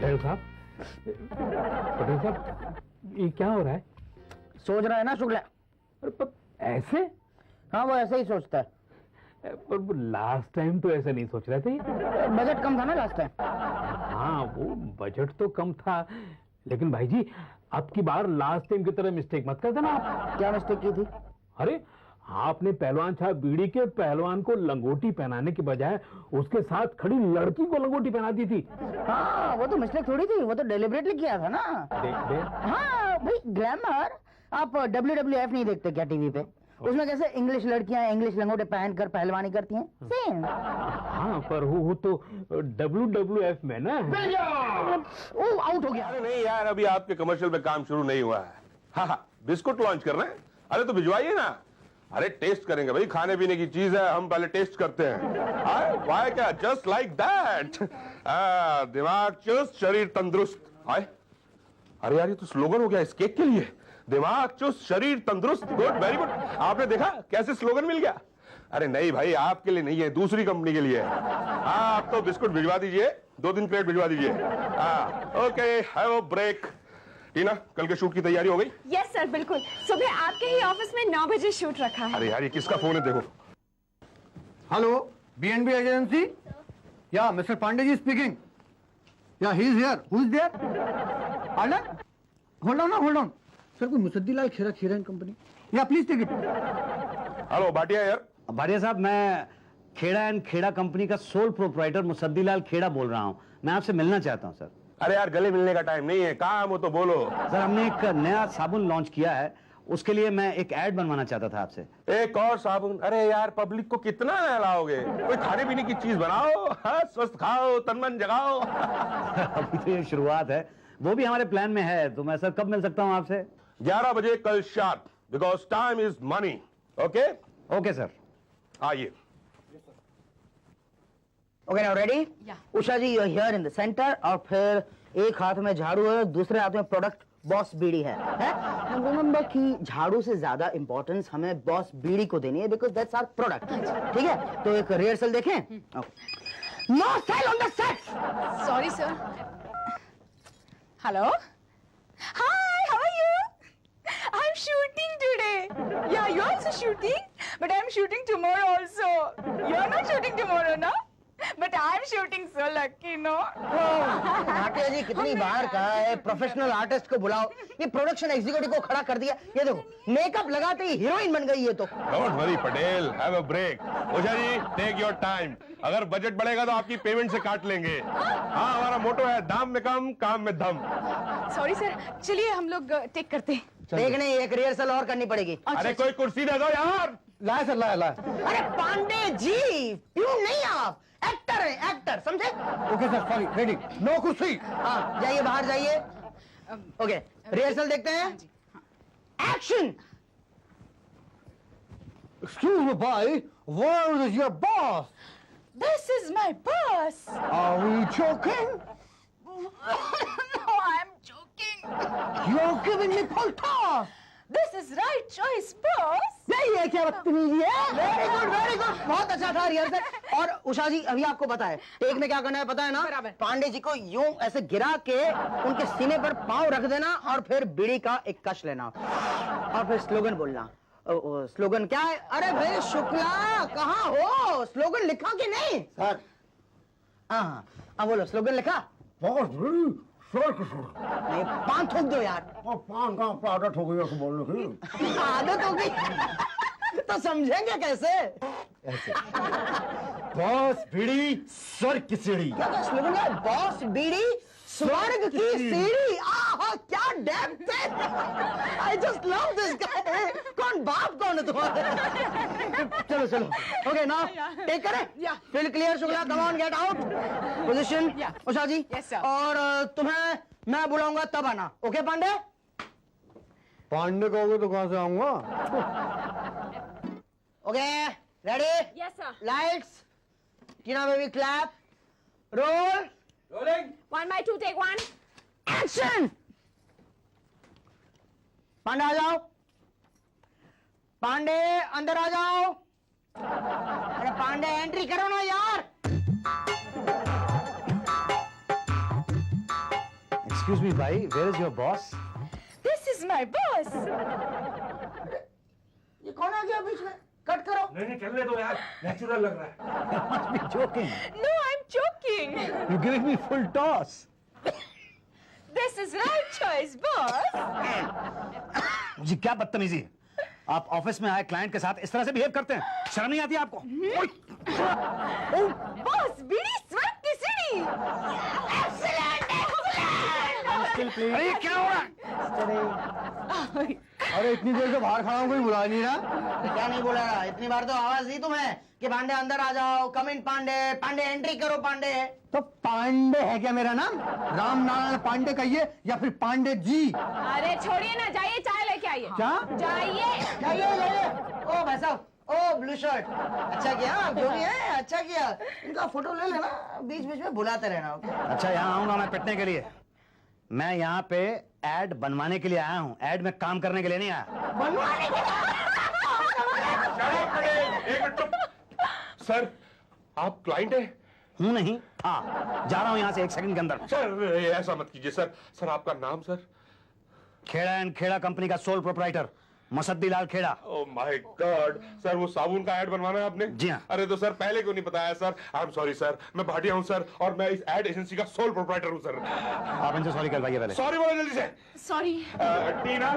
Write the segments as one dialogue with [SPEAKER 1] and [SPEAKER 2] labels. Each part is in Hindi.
[SPEAKER 1] पटेल साहब, पटेल साहब, ये क्या हो रहा है?
[SPEAKER 2] सोच रहा है ना शुक्ला?
[SPEAKER 1] ऐसे?
[SPEAKER 2] हाँ, वो ऐसे ही सोचता है।
[SPEAKER 1] पर लास्ट टाइम तो ऐसा नहीं सोच रहे थे।
[SPEAKER 2] बजट कम था ना लास्ट टाइम।
[SPEAKER 1] हाँ, वो बजट तो कम था, लेकिन भाई जी अब की बार लास्ट टाइम की तरह मिस्टेक मत कर देना आप।
[SPEAKER 2] क्या मिस्टेक की थी?
[SPEAKER 1] अरे आपने पहलवान साहब बीड़ी के पहलवान को लंगोटी पहनाने के बजाय उसके साथ खड़ी लड़की को लंगोटी पहना दी थी।
[SPEAKER 2] हाँ, वो तो मिस्टेक थोड़ी थी, वो तो डेलिबरेटली किया था ना। हाँ भाई, ग्लैमर। आप WWF नहीं देखते क्या टीवी पे? उसमें कैसे इंग्लिश लड़कियां इंग्लिश लंगोटे पहनकर पहलवानी करती हैं, सेम।
[SPEAKER 1] हाँ, पर वो तो WWF में ना।
[SPEAKER 2] वो आउट हो गया।
[SPEAKER 3] अरे नहीं यार, अभी आपके कमर्शियल में काम शुरू नहीं हुआ है। हाँ, बिस्कुट लॉन्च कर रहे हैं। अरे तो भिजवाइए ना। अरे टेस्ट करेंगे भाई, खाने पीने की चीज है, हम पहले टेस्ट करते हैं। वाह, क्या जस्ट लाइक दैट। दिमाग चुस्त शरीर तंदुरुस्त। अरे यार, ये तो स्लोगन हो गया इस केक के लिए। दिमाग चुस्त शरीर तंदुरुस्त। Good, very good. आपने देखा कैसे स्लोगन मिल गया? अरे नहीं भाई, आपके लिए नहीं है, दूसरी कंपनी के लिए। हाँ, आप तो बिस्कुट भिजवा दीजिए, 2-3 प्लेट भिजवा दीजिए। Okay, have a break. Tina, कल के शूट की तैयारी हो गई?
[SPEAKER 4] यस सर, बिल्कुल। सुबह आपके ही ऑफिस में 9 बजे शूट रखा है।
[SPEAKER 3] अरे यार, ये किसका फोन है? देखो।
[SPEAKER 5] Hello, BNB agency? Yeah mister Pandey ji speaking. Yeah he is here. Who is there? Alan, hold on ना, होल्ड ऑन। सर, कोई Musaddilal Khera Khera and company? Yeah please take it.
[SPEAKER 3] Hello Bhatia यार।
[SPEAKER 6] भाटिया साहब, मैं खेड़ा एंड खेड़ा कंपनी का सोल प्रोप्राइटर मुसद्दीलाल खेड़ा बोल रहा हूँ। मैं आपसे मिलना चाहता हूँ सर।
[SPEAKER 3] अरे यार, गले मिलने का टाइम नहीं है, काम हो तो बोलो।
[SPEAKER 6] सर, हमने एक नया साबुन लॉन्च किया है, उसके लिए मैं एक ऐड बनवाना चाहता था आपसे।
[SPEAKER 3] एक और साबुन? अरे यार, पब्लिक को कितना नहलाओगे? कोई खाने पीने की चीज बनाओ। हाँ, स्वस्थ खाओ, तन मन जगाओ।
[SPEAKER 6] अभी तो ये शुरुआत है, वो भी हमारे प्लान में है। तो मैं सर कब मिल सकता हूँ आपसे?
[SPEAKER 3] 11 बजे कल sharp, because time is money. Okay?
[SPEAKER 6] Okay sir.
[SPEAKER 3] आइए।
[SPEAKER 2] Okay, now ready? Usha ji, you are here in the centre. और फिर एक हाथ में झाड़ू है, दूसरे हाथ में प्रोडक्ट बॉस बीड़ी है? रिमेंबर कि झाड़ू से ज्यादा इंपॉर्टेंस हमें बॉस बीड़ी को देनी है, बिकॉज दैट्स आवर प्रोडक्ट। ठीक है, तो एक रिहर्सल देखें। No cell on the set.
[SPEAKER 4] Sorry sir. Hello, hi, how are you? I am shooting today. Yeah, you are also shooting? But I am shooting tomorrow also. You are not shooting tomorrow ना? But I'm shooting so lucky, no?
[SPEAKER 2] Bhatia ji, कितनी बार कहा है प्रोफेशनल आर्टिस्ट को बुलाओ। ये प्रोडक्शन एग्जीक्यूटिव को खड़ा कर दिया। ये देखो, मेकअप लगाते ही हीरोइन बन गई ये तो।
[SPEAKER 3] Don't worry Patel, have a break. Usha ji, take your time. अगर बजट बढ़ेगा तो आपकी पेमेंट से काट लेंगे। हाँ, हमारा मोटो है, दाम में कम, काम में दम।
[SPEAKER 4] सॉरी सर, चलिए हम लोग टेक करते हैं।
[SPEAKER 2] देख नहीं, एक रिहर्सल और करनी पड़ेगी।
[SPEAKER 3] अरे कोई कुर्सी दे दो यार।
[SPEAKER 5] लाए सर, लाए लाए।
[SPEAKER 2] अरे पांडे जी, प्यून नहीं आप, एक्टर है, एक्टर, समझे?
[SPEAKER 5] Okay sir, sorry, ready. No कुर्सी।
[SPEAKER 2] हाँ, जाइए बाहर जाइए। ओके, रिहर्सल देखते हैं। एक्शन।
[SPEAKER 5] एक्सक्यूज मी भाई, where is your boss?
[SPEAKER 4] This is my boss.
[SPEAKER 5] Are you joking?
[SPEAKER 4] No, I'm joking.
[SPEAKER 5] You are giving me full toss.
[SPEAKER 4] This is right choice, boss.
[SPEAKER 2] ये क्या बदतमीजी है? वेरी गुड, वेरी गुड, बहुत अच्छा था रिहर्सल। और उषा जी, अभी आपको पता है टेक में क्या करना है, पता है ना?
[SPEAKER 4] बराबर।
[SPEAKER 2] पांडे जी को यूं ऐसे गिरा के उनके सीने पर पांव रख देना और फिर बीड़ी का एक कश लेना और फिर स्लोगन बोलना। स्लोगन क्या है? अरे भाई शुक्ला, कहाँ हो? स्लोगन लिखा कि नहीं?
[SPEAKER 5] सर,
[SPEAKER 2] हाँ, अब बोलो, स्लोगन लिखा?
[SPEAKER 5] बॉस बीड़ी सर के सर।
[SPEAKER 2] नहीं, पान थूक दो यार।
[SPEAKER 5] और पान का आदत हो गई है बोलने की।
[SPEAKER 2] आदत हो गई तो समझेंगे कैसे?
[SPEAKER 5] बॉस बीड़ी सर की सीढ़ी।
[SPEAKER 2] क्या स्लोगन है? बॉस बीड़ी स्वर्ग की सीढ़ी। आहा, क्या डेप्थ है। I just love this guy. कौन बाप कौन है तुम्हारे? चलो चलो, ओके नाउ टेक करें। Feel clear Shukla, come on, get out position. Usha ji,
[SPEAKER 4] Yes, sir.
[SPEAKER 2] और तुम्हें मैं बुलाऊंगा तब आना। ओके पांडे?
[SPEAKER 5] पांडे कहोगे तो कहां से आऊंगा?
[SPEAKER 2] Okay, ready?
[SPEAKER 4] Yes, sir.
[SPEAKER 2] Lights, Tina baby clap, roll,
[SPEAKER 3] rolling.
[SPEAKER 4] 1 by 2, take 1.
[SPEAKER 2] Action. Pandey आ जाओ, पांडे अंदर आ जाओ। अरे पांडे एंट्री करो ना यार।
[SPEAKER 6] एक्सक्यूज मी भाई, where is your boss?
[SPEAKER 4] This is my boss.
[SPEAKER 2] ये कौन आ गया बीच में? कट करो।
[SPEAKER 3] नहीं चलने दो यार, नेचुरल लग रहा है।
[SPEAKER 6] Must be joking.
[SPEAKER 4] No, I'm joking.
[SPEAKER 6] You're giving me full toss.
[SPEAKER 4] This is right choice, boss.
[SPEAKER 6] जी क्या बदतमीजी है? आप ऑफिस में आए क्लाइंट के साथ इस तरह से बिहेव करते हैं, शर्म नहीं आती आपको?
[SPEAKER 4] Boss, बीड़ी स्वर्ग की सीढ़ी.
[SPEAKER 6] अरे क्या हो रहा है?
[SPEAKER 5] अरे इतनी देर से बाहर खड़ा हूँ, कोई बुला नहीं रहा।
[SPEAKER 2] क्या नहीं बोला रहा? इतनी बार तो आवाज दी तुम्हें कि पांडे अंदर आ जाओ, कम इन पांडे, पांडे एंट्री करो पांडे।
[SPEAKER 5] तो पांडे है क्या मेरा नाम? राम नारायण पांडे कहिए या फिर पांडे जी।
[SPEAKER 4] अरे छोड़िए ना, जाइए चाय लेके आइए.
[SPEAKER 5] क्या?
[SPEAKER 4] जाइए.
[SPEAKER 2] जाइए जाइए। ओ भाई साहब, ओ ब्लू शर्ट, अच्छा किया आप जो भी है, अच्छा किया। इनका फोटो ले लेना, बीच बीच में बुलाते रहना। ओके?
[SPEAKER 6] अच्छा यहाँ आऊंगा मैं पिटने के लिए, मैं यहाँ पे एड बनवाने के लिए आया हूँ, एड में काम करने के लिए नहीं आया।
[SPEAKER 2] बनवाने के
[SPEAKER 3] एक मिनट चुप। सर, आप क्लाइंट हैं?
[SPEAKER 6] हूँ नहीं था, जा रहा हूँ यहाँ से 1 सेकंड के अंदर।
[SPEAKER 3] सर ऐसा मत कीजिए सर। सर आपका नाम sir?
[SPEAKER 6] Kheda and Kheda company का sole proprietor Musaddi Lal Kheda.
[SPEAKER 3] Oh my God, sir वो साबुन का ऐड बनवाना है आपने?
[SPEAKER 6] जी हाँ।
[SPEAKER 3] अरे तो सर पहले क्यों नहीं बताया sir? I am sorry sir, मैं भाटिया हूँ सर, और मैं इस एड एजेंसी का सोल प्रोपराइटर हूँ सर।
[SPEAKER 6] आप इनसे सॉरी करवाइए पहले।
[SPEAKER 3] सॉरी बोलो जल्दी से।
[SPEAKER 4] Sorry.
[SPEAKER 3] टीना,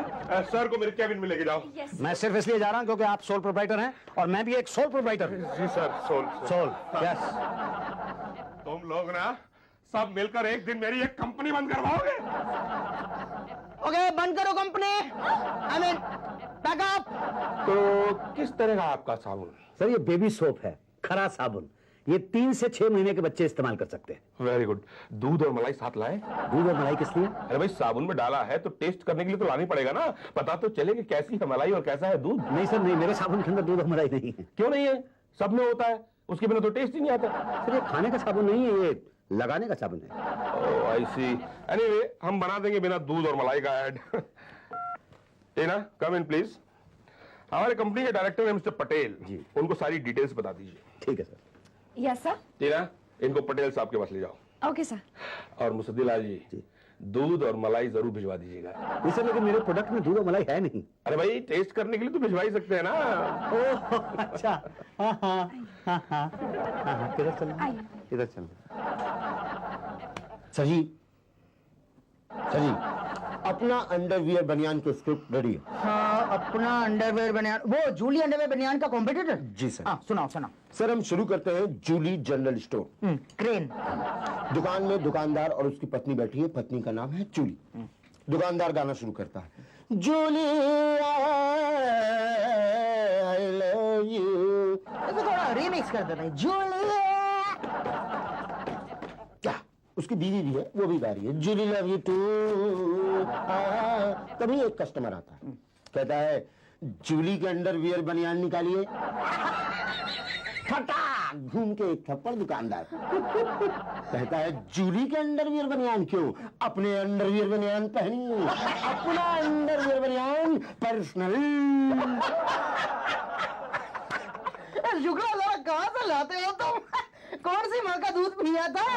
[SPEAKER 3] सर को मेरे कैबिन में लेके जाओ।
[SPEAKER 4] Yes.
[SPEAKER 6] मैं सिर्फ इसलिए जा रहा हूँ क्योंकि आप सोल प्रोपराइटर हैं और मैं भी एक सोल प्रोपराइटर हूँ।
[SPEAKER 3] जी सर, सोल।
[SPEAKER 6] Sole, yes.
[SPEAKER 3] तुम लोग ना सब मिलकर एक दिन मेरी एक कंपनी बंद करवाओगे।
[SPEAKER 2] ओके, बंद करो company. I mean pack up.
[SPEAKER 3] तो किस तरह का आपका साबुन?
[SPEAKER 6] सर ये बेबी सोप है, खरा साबुन, ये 3 से 6 महीने के बच्चे इस्तेमाल कर सकते हैं।
[SPEAKER 3] Very good. दूध और मलाई साथ लाए?
[SPEAKER 6] दूध और मलाई किस लिए?
[SPEAKER 3] अरे भाई साबुन में डाला है तो टेस्ट करने के लिए तो लानी पड़ेगा ना, पता तो चले कि कैसी है मलाई और कैसा है दूध।
[SPEAKER 6] नहीं सर नहीं, मेरे साबुन के अंदर दूध और मलाई नहीं है।
[SPEAKER 3] क्यों नहीं है? सब में होता है, उसके बिना तो टेस्ट ही नहीं आता।
[SPEAKER 6] सर ये खाने का साबुन नहीं है, ये लगाने का साबुन है।
[SPEAKER 3] ओह आई सी। एनीवे हम बना देंगे बिना दूध और मलाई का add. Tina come in please. हमारे कंपनी के डायरेक्टर है मिस्टर पटेल जी, उनको सारी डिटेल्स बता दीजिए।
[SPEAKER 6] ठीक है सर।
[SPEAKER 4] Yes, sir.
[SPEAKER 3] टीना इनको पटेल साहब के पास ले जाओ।
[SPEAKER 4] Okay, sir.
[SPEAKER 3] और मुसद्दी लाल जी दूध और मलाई जरूर भिजवा दीजिएगा।
[SPEAKER 6] नहीं सर लेकिन मेरे प्रोडक्ट में दूध और मलाई है नहीं।
[SPEAKER 3] अरे भाई टेस्ट करने के लिए तो भिजवा ही सकते हैं ना।
[SPEAKER 6] ओह अच्छा, हाँ हाँ हाँ हाँ हाँ, किधर चलना?
[SPEAKER 4] आइए.
[SPEAKER 6] किधर चलना? सर जी
[SPEAKER 7] अपना अंडरवियर बनियान की स्क्रिप्ट रेडी है।
[SPEAKER 2] हाँ, अपना अंडरवेयर बनियान, वो जूली अंडरवेयर बनियान का कॉम्पिटिटर।
[SPEAKER 7] जी सर।
[SPEAKER 2] हाँ, सुनाओ सुनाओ।
[SPEAKER 7] सर हम शुरू करते हैं जूली जनरल स्टोर।
[SPEAKER 2] क्रेन।
[SPEAKER 7] दुकान में दुकानदार और उसकी पत्नी बैठी है, पत्नी का नाम है जूली। दुकानदार गाना शुरू करता है, जूली आई लव यू।
[SPEAKER 2] इसको थोड़ा रीमिक्स कर देना है, जूली।
[SPEAKER 7] क्या उसकी बीवी भी है, वो भी गा रही है, जूली लव यू टू। तभी एक कस्टमर आता है, कहता है जूली के अंडरवियर बनियान निकालिए। फटाक घूम के एक थप्पड़ दुकानदार। कहता है जूली के अंडरवियर बनियान क्यों, अपने अंडरवियर बनियान पहनिए, अपना अंडरवियर बनियान पर्सनल।
[SPEAKER 2] शुक्र अल्लाह, कहाँ से लाते हो तुम? कौन सी माँ का दूध पिया था?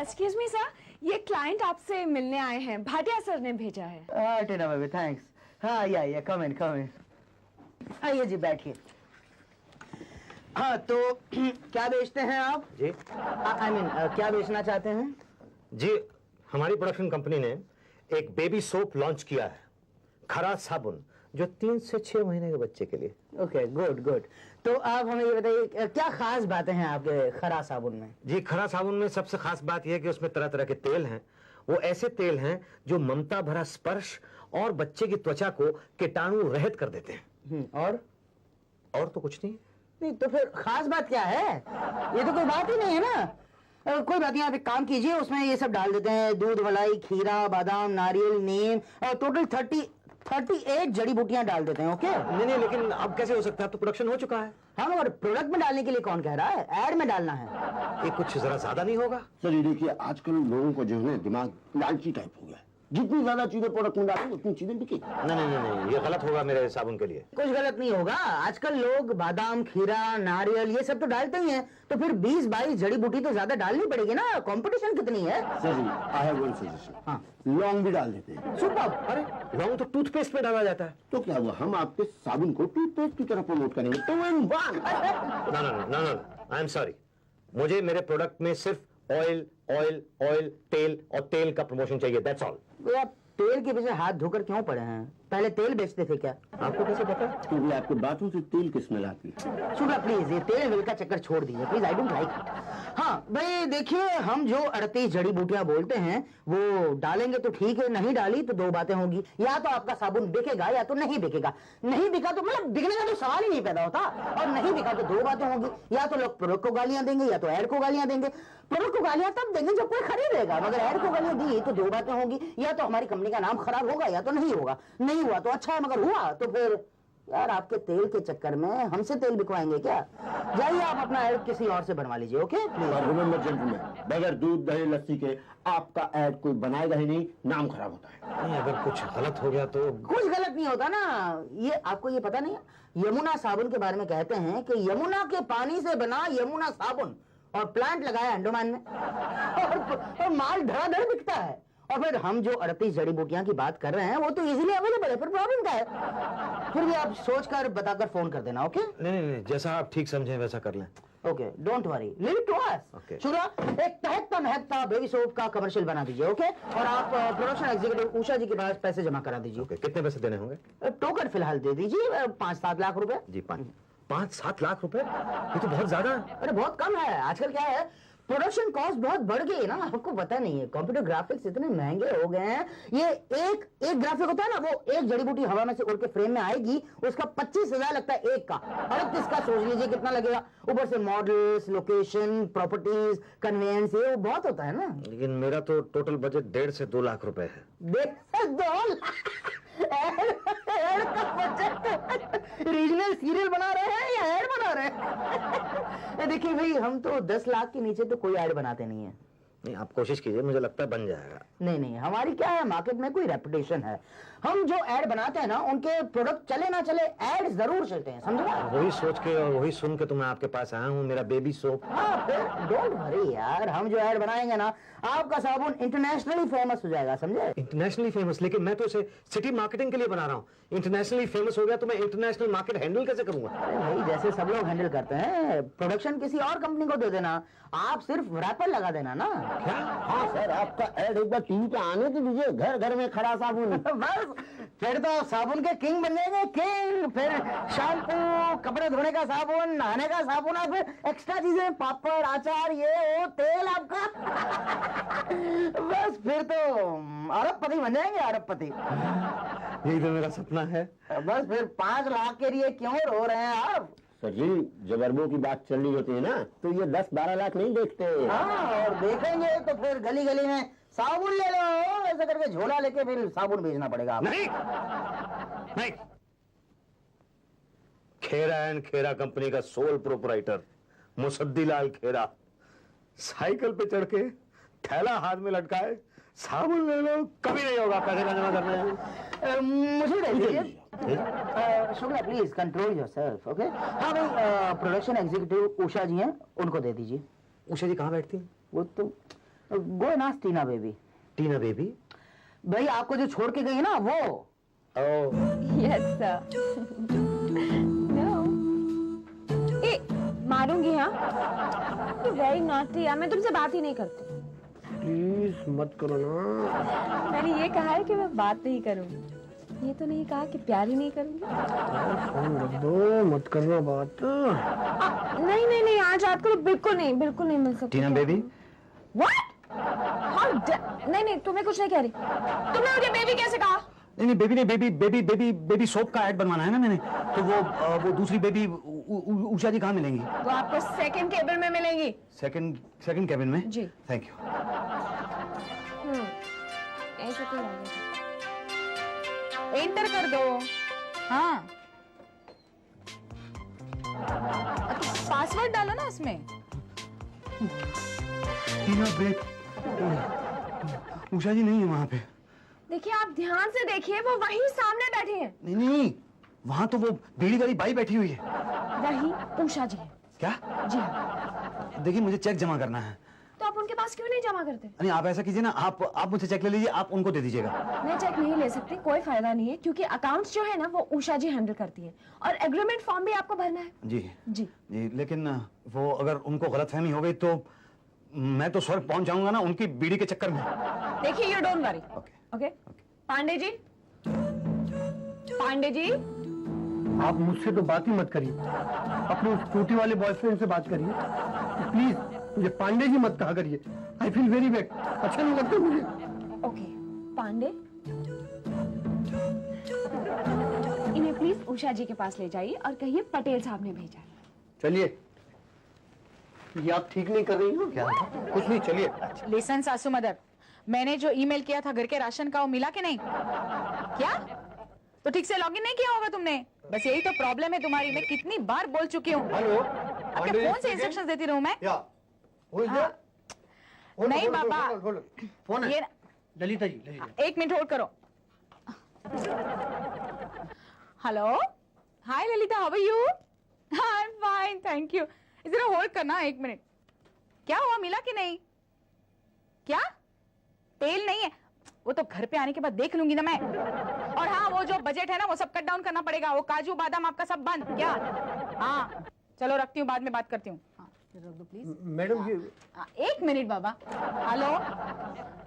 [SPEAKER 4] Excuse me, sir. ये क्लाइंट आपसे मिलने आए हैं, भाटिया सर ने भेजा है.
[SPEAKER 2] टीना बेबी थैंक्स. हाँ या कम इन आइए जी बैठिए. हाँ तो क्या बेचते हैं आप?
[SPEAKER 6] जी
[SPEAKER 2] आई मीन क्या बेचना चाहते हैं?
[SPEAKER 6] जी हमारी प्रोडक्शन कंपनी ने एक बेबी सोप लॉन्च किया है, खरा साबुन, जो 3 से 6 महीने के बच्चे के लिए.
[SPEAKER 2] Okay good. तो आप हमें ये बताइए क्या खास बातें हैं आपके खरा साबुन में?
[SPEAKER 6] जी खरा साबुन में सबसे खास बात यह है कि उसमें तरह तरह के तेल हैं. वो ऐसे तेल हैं जो ममता भरा स्पर्श और बच्चे की त्वचा को कीटाणु रहित कर देते हैं. और तो कुछ नहीं.
[SPEAKER 2] तो फिर खास बात क्या है? ये तो कोई बात ही नहीं है ना. कोई बात नहीं, आप एक काम कीजिए, उसमें ये सब डाल देते हैं, दूध, मलाई, खीरा, बादाम, नारियल, नीम और टोटल 38 जड़ी बूटियां डाल देते हैं. ओके?
[SPEAKER 6] नहीं लेकिन अब कैसे हो सकता है, अब तो प्रोडक्शन हो चुका है.
[SPEAKER 2] हाँ मगर प्रोडक्ट में डालने के लिए कौन कह रहा है? ऐड में डालना है.
[SPEAKER 6] ये कुछ जरा ज्यादा नहीं होगा?
[SPEAKER 7] सर ये देखिए आजकल लोगों को जो है दिमाग लालची टाइप हो गया. जितनी ज्यादा चीजें प्रोडक्ट में डालेंगे उतनी चीजें बिकेगी।
[SPEAKER 6] नहीं, ये गलत होगा मेरे साबुन के लिए।
[SPEAKER 2] कुछ गलत नहीं होगा। आजकल लोग बादाम, खीरा, नारियल ये सब तो डालते ही हैं, तो फिर 20-22 जड़ी बूटी तो ज्यादा डालनी पड़ेगी ना। कंपटीशन कितनी है।
[SPEAKER 7] सर जी, आई हैव वन सजेशन।
[SPEAKER 2] हाँ।
[SPEAKER 7] लौंग भी डाल देते हैं।
[SPEAKER 2] सुपर।
[SPEAKER 6] अरे लौंग तो टूथपेस्ट में डाला जाता है।
[SPEAKER 7] तो क्या हुआ, हम आपके साबुन को टूथपेस्ट की तरह प्रमोट करेंगे। Two in one.
[SPEAKER 6] No, I am sorry. मुझे मेरे प्रोडक्ट में सिर्फ ऑयल ऑयल ऑयल तेल और तेल का प्रमोशन चाहिए, दैट्स ऑल।
[SPEAKER 2] तो आप तेल के पीछे हाथ धोकर क्यों पड़े हैं? पहले तेल बेचते थे क्या?
[SPEAKER 6] आपको कैसे पता?
[SPEAKER 7] क्योंकि आपके बातों से तेल की स्मेल आती है।
[SPEAKER 2] शुक्ला प्लीज ये तेल वेल का चक्कर छोड़ दीजिए please, I don't like it. हाँ भाई देखिए, हम जो 38 जड़ी बूटियां बोलते हैं वो डालेंगे तो ठीक है, नहीं डाली तो दो बातें होंगी। या तो आपका साबुन बिकेगा या तो नहीं बिकेगा। नहीं बिका तो मतलब बिकने का तो सवाल ही नहीं पैदा होता, और नहीं बिका तो दो बातें होंगी। या तो लोग प्रोडक्ट को गालियां देंगे या तो एड को गालियां देंगे। प्रोडक्ट को गालियां तब देंगे जब कोई खरीदेगा, मगर एड को गालियां दी तो दो बातें होंगी। या तो हमारी कंपनी का नाम खराब होगा या तो नहीं होगा। नहीं हुआ तो अच्छा है, मगर हुआ तो फिर यार आपके तेल के चक्कर में हमसे तेल बिकवाएंगे क्या? जाइए आप अपना ऐड किसी और से बनवा लीजिए। Okay please.
[SPEAKER 7] रिमेंबर जेंटलमैन, बगैर दूध दही लस्सी के आपका ऐड कोई बनाएगा ही नहीं, नाम खराब होता है।
[SPEAKER 6] नहीं, अगर कुछ गलत हो गया तो?
[SPEAKER 2] कुछ गलत नहीं होता ना। ये आपको ये पता नहीं है, यमुना साबुन के बारे में कहते हैं कि यमुना के पानी से बना यमुना साबुन, और प्लांट लगाया अंडमान में, और माल धड़ाधड़ बिकता है। और फिर हम जो 38 जड़ी बूटियां की बात कर रहे हैं वो तो इजीली अवेलेबल है, फिर प्रॉब्लम क्या है? फिर भी आप सोचकर बताकर फोन कर देना। ओके
[SPEAKER 6] नहीं, जैसा आप ठीक समझें वैसा कर लें।
[SPEAKER 2] Okay, don't worry, leave it to us.
[SPEAKER 6] Okay.
[SPEAKER 2] Shukla, एक तहकता महकता बेबी सोप का कमर्शियल बना दीजिए। ओके और आप प्रोडक्शन एग्जीक्यूटिव उषा जी के पास पैसे जमा करा दीजिए।
[SPEAKER 6] ओके, कितने पैसे देने होंगे?
[SPEAKER 2] टोकन फिलहाल दे दीजिए 5-7 लाख रुपए।
[SPEAKER 6] जी, 5-7 लाख रुपए? ये तो बहुत ज्यादा है।
[SPEAKER 2] अरे बहुत कम है। आजकल क्या है, प्रोडक्शन कॉस्ट बहुत बढ़ गई है ना, आपको पता नहीं है। कंप्यूटर ग्राफिक्स इतने महंगे हो गए हैं। ये एक ग्राफिक होता है ना, वो एक जड़ी बूटी हवा में से उड़ के फ्रेम में आएगी, उसका 25,000 लगता है एक का। और किसका सोच लीजिए कितना लगेगा, ऊपर से मॉडल्स, लोकेशन, प्रॉपर्टीज, कन्वेंस, ये वो बहुत होता है ना।
[SPEAKER 6] लेकिन मेरा तो टोटल बजट 1.5 से 2 लाख रुपए है।
[SPEAKER 2] रीजनल सीरियल बना रहे हैं या ऐड बना रहे हैं? देखिए भाई, हम तो 10 लाख के नीचे तो कोई ऐड बनाते नहीं है।
[SPEAKER 6] नहीं, आप कोशिश कीजिए, मुझे लगता है बन जाएगा।
[SPEAKER 2] नहीं, हमारी क्या है, मार्केट में कोई रेपुटेशन है। हम जो ऐड बनाते हैं ना, उनके प्रोडक्ट चले ना चले ऐड जरूर चलते हैं, समझे?
[SPEAKER 6] वही सोच के और वही सुन के तो मैं आपके पास आया हूँ, मेरा बेबी सोप।
[SPEAKER 2] हाँ, फिर डोंट वरी यार, हम जो ऐड बनाएंगे ना, आपका साबुन इंटरनेशनली फेमस हो जाएगा, समझे?
[SPEAKER 6] Internationally famous? लेकिन मैं तो इसे सिटी मार्केटिंग के लिए बना रहा हूँ। इंटरनेशनली फेमस हो गया तो मैं इंटरनेशनल मार्केट हैंडल कैसे करूंगा?
[SPEAKER 2] अरे भाई, जैसे सब लोग हैंडल करते हैं, प्रोडक्शन किसी और कंपनी को दे देना, आप सिर्फ रैपर लगा देना ना।
[SPEAKER 6] क्या?
[SPEAKER 7] हाँ सर, आपका ऐड एक बार टीवी पे आने तो दीजिए, घर घर में खड़ा साबुन।
[SPEAKER 2] बस फिर तो साबुन के किंग बन जाएंगे, किंग। फिर शैम्पू, कपड़े धोने का साबुन, नहाने का साबुन, और फिर एक्स्ट्रा चीजें, पापड़, अचार, ये वो तेल आपका। बस फिर तो अरबपति बन जाएंगे, अरबपति।
[SPEAKER 6] यही तो मेरा सपना है।
[SPEAKER 2] बस फिर 5 लाख के लिए क्यों रो रहे हैं आप?
[SPEAKER 7] सर जी, जब अरबों की बात चल रही होती है ना, तो ये 10-12 लाख नहीं देखते।
[SPEAKER 2] हाँ, और देखेंगे तो फिर गली गली में साबुन ले लो, ऐसा करके झोला लेके फिर साबुन बेचना पड़ेगा आपको।
[SPEAKER 6] नहीं, खेरा एंड खेरा कंपनी का सोल प्रोपराइटर मुसद्दीलाल खेरा साइकिल पे चढ़ के थैला हाथ में लटकाए, साबुन ले लो, कभी नहीं होगा, पैसे का जमा करने हैं।
[SPEAKER 2] मुझे दे दीजिए। Shukla please control yourself. Okay हाँ भाई, प्रोडक्शन एग्जीक्यूटिव उषा जी हैं, उनको दे दीजिए।
[SPEAKER 6] उषा जी कहाँ बैठती हैं?
[SPEAKER 2] वो तो गो नास टीना बेबी।
[SPEAKER 6] टीना बेबी?
[SPEAKER 2] भाई आपको जो छोड़ के गई ना वो।
[SPEAKER 4] Yes, sir. No. ए, मारूंगी हाँ? You very naughty यार, मैं तुमसे बात ही नहीं करती।
[SPEAKER 7] प्लीज मत करो ना।
[SPEAKER 4] मैंने ये कहा है कि मैं बात नहीं करूंगी, ये तो नहीं कहा कि प्यार ही नहीं करूंगी।
[SPEAKER 7] फोन रख दो, मत करना बात।
[SPEAKER 4] नहीं, आज रात को बिल्कुल नहीं मिल सकती।
[SPEAKER 6] टीना बेबी?
[SPEAKER 4] What? How नहीं, तुम्हें कुछ नहीं कह रही। तुमने मुझे बेबी कैसे कहा?
[SPEAKER 5] नहीं, बेबी नहीं, बेबी सोप का ऐड बनवाना है ना मैंने, तो वो दूसरी बेबी उषा जी कहाँ मिलेंगी?
[SPEAKER 4] वो आपको सेकंड केबिन में मिलेंगी।
[SPEAKER 5] सेकंड केबिन में?
[SPEAKER 4] जी।
[SPEAKER 5] Thank you.
[SPEAKER 4] ऐसे क्यों एंटर कर दो। हाँ, पासवर्ड डालो ना उसमें।
[SPEAKER 5] टीना उषा जी नहीं है वहां पे,
[SPEAKER 4] देखिए आप ध्यान से देखिए, वो वहीं सामने बैठे हैं।
[SPEAKER 5] नहीं नहीं, वहां तो वो बीड़ी वाली बाई बैठी हुई है।
[SPEAKER 4] वही उषा जी है।
[SPEAKER 5] क्या?
[SPEAKER 4] जी हाँ।
[SPEAKER 5] देखिए मुझे चेक जमा करना है।
[SPEAKER 4] तो आप उनके पास क्यों नहीं जमा करते?
[SPEAKER 5] नहीं आप ऐसा कीजिए ना, आप मुझसे चेक ले लीजिए, आप उनको दे दीजिएगा।
[SPEAKER 4] मैं चेक नहीं ले सकती, कोई फायदा नहीं है, क्योंकि अकाउंट्स जो है ना वो उषा जी हैंडल करती है, और एग्रीमेंट फॉर्म भी आपको भरना है।
[SPEAKER 5] जी
[SPEAKER 4] जी
[SPEAKER 5] जी, लेकिन वो अगर उनको गलतफहमी हो गई तो मैं तो स्वर्ग पहुंच जाऊंगा ना उनकी बीड़ी के चक्कर में।
[SPEAKER 4] देखिए, you don't worry.
[SPEAKER 5] Okay
[SPEAKER 4] okay Pandey ji, Pandey ji,
[SPEAKER 5] आप मुझसे तो बात ही मत करिए, अपने उस टूटी वाले बॉयफ्रेंड से बात करिए प्लीज। मुझे पांडे जी मत कहा करिए, आई फील वेरी बैड, अच्छा नहीं लगता मुझे।
[SPEAKER 4] ओके पांडे, इन्हें प्लीज उषा जी के पास ले जाइए और कहिए पटेल साहब ने भेजा है।
[SPEAKER 5] चलिए, ये आप ठीक नहीं कर रही हो क्या? कुछ नहीं, चलिए।
[SPEAKER 4] लिसन सासू मदर, मैंने जो ईमेल किया था घर के राशन का, वो मिला कि नहीं? क्या? तो ठीक से लॉगिन नहीं किया होगा तुमने, बस यही तो प्रॉब्लम है तुम्हारी। मैं कितनी बार बोल चुकी हूँ।
[SPEAKER 5] हेलो,
[SPEAKER 4] आपके फोन से इंस्ट्रक्शंस देती रहूं मैं? हाँ। नहीं बाबा,
[SPEAKER 5] फोन है।
[SPEAKER 4] ये
[SPEAKER 5] ललिता जी, ललिता।
[SPEAKER 4] एक मिनट होल्ड करो। Hello, hi Lalita, how are you? I am fine, thank you. जरा होल्ड करना एक मिनट। क्या हुआ, मिला कि नहीं? क्या तेल नहीं है? वो तो घर पे आने के बाद देख लूंगी ना मैं। और हाँ, वो जो बजट है ना वो सब कट डाउन करना पड़ेगा, वो काजू बादाम आपका सब बंद। क्या? हाँ चलो रखती हूँ, बाद में बात करती हूँ। हाँ रख दो प्लीज।
[SPEAKER 5] मैडम ये
[SPEAKER 4] एक मिनट बाबा। हेलो,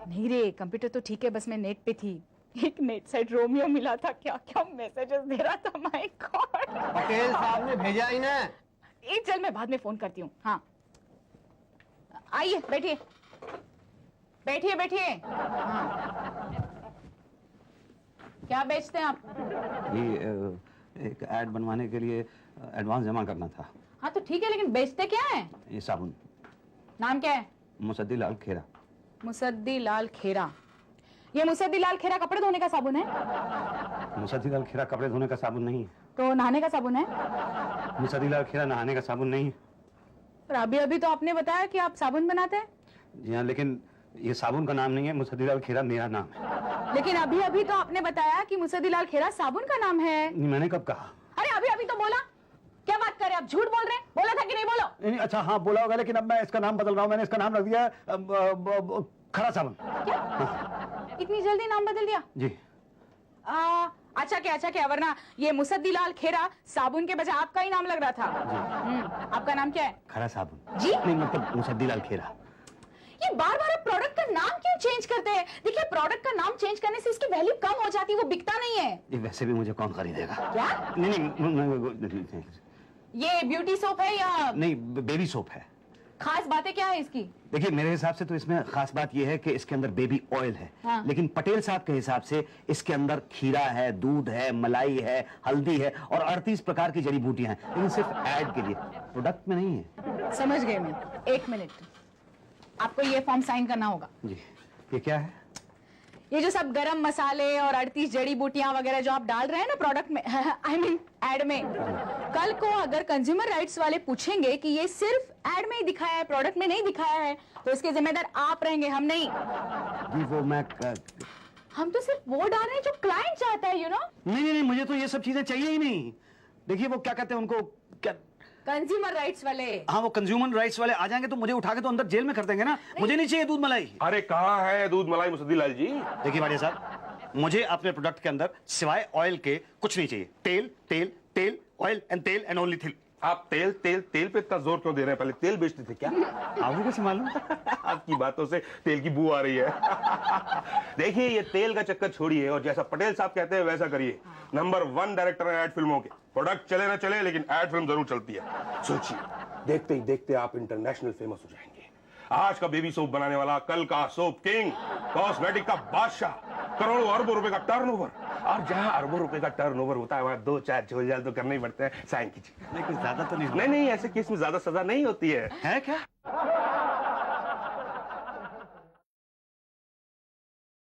[SPEAKER 4] नहीं रे, कंप्यूटर तो ठीक है, बस मैं नेट पे थी। एक नेट साइट रोमियो मिला था, क्या क्या मैसेजेस दे रहा था, माय गॉड।
[SPEAKER 5] पटेल साहब ने भेजा ही ना।
[SPEAKER 4] एक चल, मैं बाद में फोन करती हूँ। हाँ आइए, बैठिए बैठिए बैठिए। हाँ क्या बेचते हैं आप?
[SPEAKER 8] ये एक ऐड बनवाने के लिए एडवांस जमा करना था।
[SPEAKER 4] हाँ तो ठीक है, लेकिन बेचते क्या है?
[SPEAKER 8] ये साबुन।
[SPEAKER 4] नाम क्या है?
[SPEAKER 8] मुसद्दी लाल खेरा।
[SPEAKER 4] मुसद्दी लाल खेरा। ये मुसद्दी लाल खेरा कपड़े धोने का साबुन है?
[SPEAKER 8] मुसद्दी लाल खेरा कपड़े धोने का साबुन नहीं है।
[SPEAKER 4] तो नहाने का साबुन है?
[SPEAKER 8] मुसद्दी लाल खेरा नहाने का साबुन नहीं है।
[SPEAKER 4] पर अभी अभी तो आपने बताया कि आप साबुन बनाते हैं।
[SPEAKER 8] जी हाँ, लेकिन ये साबुन का नाम नहीं है, मुसद्दी लाल खेरा मेरा नाम है।
[SPEAKER 4] लेकिन अभी अभी तो आपने बताया कि मुसद्दी लाल खेरा साबुन का नाम है।
[SPEAKER 8] नहीं, मैंने कब कहा?
[SPEAKER 4] अरे अभी अभी तो बोला। क्या बात कर रहे हैं आप, झूठ बोल रहे हैं? बोला था कि नहीं? बोलो।
[SPEAKER 8] नहीं, अच्छा हाँ बोला होगा, लेकिन अब मैं इसका नाम बदल रहा हूँ। मैंने इसका नाम रख दिया खरा साबुन।
[SPEAKER 4] क्या? इतनी जल्दी नाम बदल दिया?
[SPEAKER 8] जी।
[SPEAKER 4] अच्छा क्या, वरना ये मुसद्दी लाल खेरा साबुन के बजाय आपका ही नाम लग रहा था। आपका नाम क्या है?
[SPEAKER 8] खरा साबुन।
[SPEAKER 4] जी?
[SPEAKER 8] नहीं, मतलब मुसद्दी लाल खेरा।
[SPEAKER 4] ये बार बार प्रोडक्ट का नाम क्यों चेंज करते हैं? देखिए, प्रोडक्ट का नाम चेंज करने से इसकी वैल्यू कम हो जाती है, वो बिकता नहीं है।
[SPEAKER 8] ये वैसे भी मुझे कौन खरीदेगा?
[SPEAKER 4] क्या?
[SPEAKER 8] नहीं,
[SPEAKER 4] ये ब्यूटी सोप है या
[SPEAKER 8] नहीं, बेबी सोप है।
[SPEAKER 4] खास बातें क्या है इसकी?
[SPEAKER 8] देखिए, मेरे हिसाब से तो इसमें खास बात यह है कि इसके अंदर बेबी ऑयल है।
[SPEAKER 4] हाँ।
[SPEAKER 8] लेकिन पटेल साहब के हिसाब से इसके अंदर खीरा है, दूध है, मलाई है, हल्दी है और 38 प्रकार की जड़ी बूटियां हैं, लेकिन सिर्फ ऐड के लिए, प्रोडक्ट में नहीं है।
[SPEAKER 4] समझ गए मैं। एक मिनट, आपको ये फॉर्म साइन करना होगा।
[SPEAKER 8] जी। ये क्या है?
[SPEAKER 4] ये जो सब गरम मसाले और 38 जड़ी बूटियां वगैरह जो आप डाल रहे हैं ना प्रोडक्ट में, आई मीन एड में, कल को अगर कंज्यूमर राइट्स वाले पूछेंगे कि ये सिर्फ एड में ही दिखाया है, प्रोडक्ट में नहीं दिखाया है, तो इसके जिम्मेदार आप रहेंगे, हम नहीं।
[SPEAKER 8] जी वो मैं
[SPEAKER 4] हम तो सिर्फ वो डाल रहे हैं जो क्लाइंट चाहता है, यू नो।
[SPEAKER 8] नहीं, मुझे तो ये सब चीजें चाहिए ही नहीं। देखिए, वो क्या कहते हैं उनको, क्या?
[SPEAKER 4] कंज्यूमर राइट्स वाले।
[SPEAKER 8] हाँ, वो कंज्यूमर राइट्स वाले आ जाएंगे तो मुझे उठा के तो अंदर जेल में कर देंगे ना। मुझे नहीं चाहिए दूध मलाई।
[SPEAKER 3] अरे कहाँ है दूध मलाई मुसद्दी लाल जी?
[SPEAKER 8] देखिए भाटिया साहब, मुझे अपने प्रोडक्ट के अंदर सिवाय ऑयल के कुछ नहीं चाहिए। तेल तेल तेल, ऑयल एंड तेल एंड ओनली थिल।
[SPEAKER 3] आप तेल तेल तेल पे इतना जोर क्यों दे रहे हैं? पहले तेल बेचते थे क्या?
[SPEAKER 8] आपको कैसे मालूम?
[SPEAKER 3] आपकी बातों से तेल की बू आ रही है। देखिए, ये तेल का चक्कर छोड़िए और जैसा पटेल साहब कहते हैं वैसा करिए। नंबर 1 डायरेक्टर है ऐड फिल्मों के। प्रोडक्ट चले ना चले, लेकिन ऐड फिल्म जरूर चलती है। सोचिए, देखते ही देखते आप इंटरनेशनल फेमस हो जाएंगे। आज का बेबी सोप बनाने वाला कल का सोप किंग, कॉस्मेटिक का बादशाह, करोड़ों अरबों रुपए का टर्नओवर। और जहां अरबों रुपए का टर्नओवर होता है वहां 2-4 झोलझाल तो करने ही पड़ते हैं। साइन कीजिए।
[SPEAKER 8] नहीं, कुछ ज्यादा तो नहीं।
[SPEAKER 3] नहीं, ऐसे केस में ज्यादा सजा नहीं होती है।
[SPEAKER 8] है क्या?